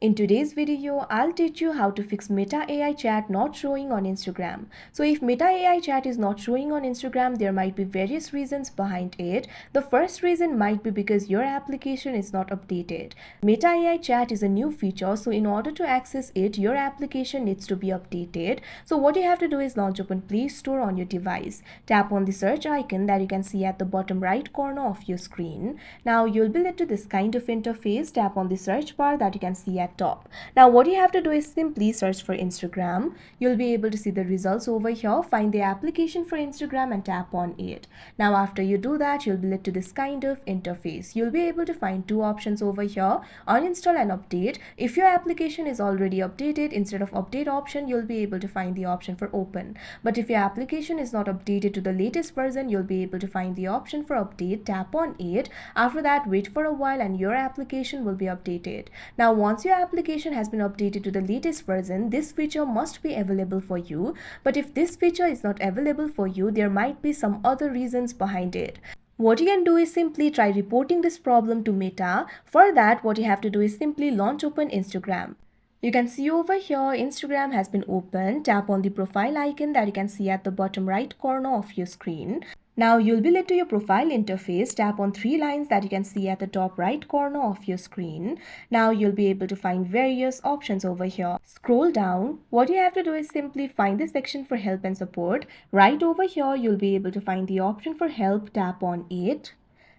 In today's video, I'll teach you how to fix Meta AI chat not showing on Instagram. So if Meta AI chat is not showing on Instagram, there might be various reasons behind it. The first reason might be because your application is not updated. Meta AI chat is a new feature, so in order to access it, your application needs to be updated. So what you have to do is launch open Play Store on your device. Tap on the search icon that you can see at the bottom right corner of your screen. Now you'll be led to this kind of interface. Tap on the search bar that you can see at top. Now what you have to do is simply search for Instagram. You'll be able to see the results over here. Find the application for Instagram and tap on it. Now after you do that, you'll be led to this kind of interface. You'll be able to find two options over here: uninstall and update. If your application is already updated, instead of update option, you'll be able to find the option for open. But if your application is not updated to the latest version, you'll be able to find the option for update. Tap on it. After that, wait for a while and your application will be updated. Now once your application has been updated to the latest version, this feature must be available for you. But if this feature is not available for you, there might be some other reasons behind it. What you can do is simply try reporting this problem to Meta. For that, what you have to do is simply launch open Instagram. You can see over here Instagram has been opened. Tap on the profile icon that you can see at the bottom right corner of your screen. Now you'll be led to your profile interface. Tap on three lines that you can see at the top right corner of your screen. Now you'll be able to find various options over here. Scroll down. What you have to do is simply find the section for help and support. Right over here, you'll be able to find the option for help. Tap on it.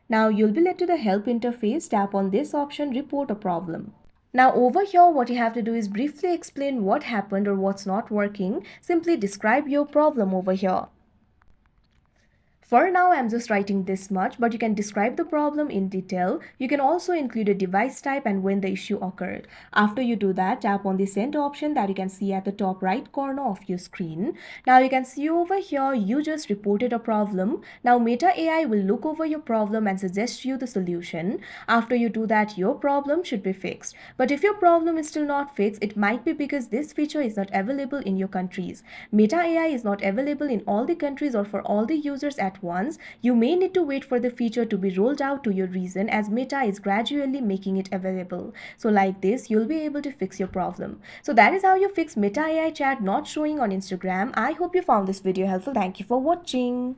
Now you'll be led to the help interface. Tap on this option, report a problem. Now over here, what you have to do is briefly explain what happened or what's not working. Simply describe your problem over here. For now, I'm just writing this much, but you can describe the problem in detail. You can also include a device type and when the issue occurred. After you do that, tap on the send option that you can see at the top right corner of your screen. Now you can see over here, you just reported a problem. Now Meta AI will look over your problem and suggest you the solution. After you do that, your problem should be fixed. But if your problem is still not fixed, it might be because this feature is not available in your countries. Meta AI is not available in all the countries or for all the users at once. You may need to wait for the feature to be rolled out to your region, as Meta is gradually making it available. So like this, you'll be able to fix your problem. So that is how you fix Meta AI chat not showing on Instagram. I hope you found this video helpful. Thank you for watching.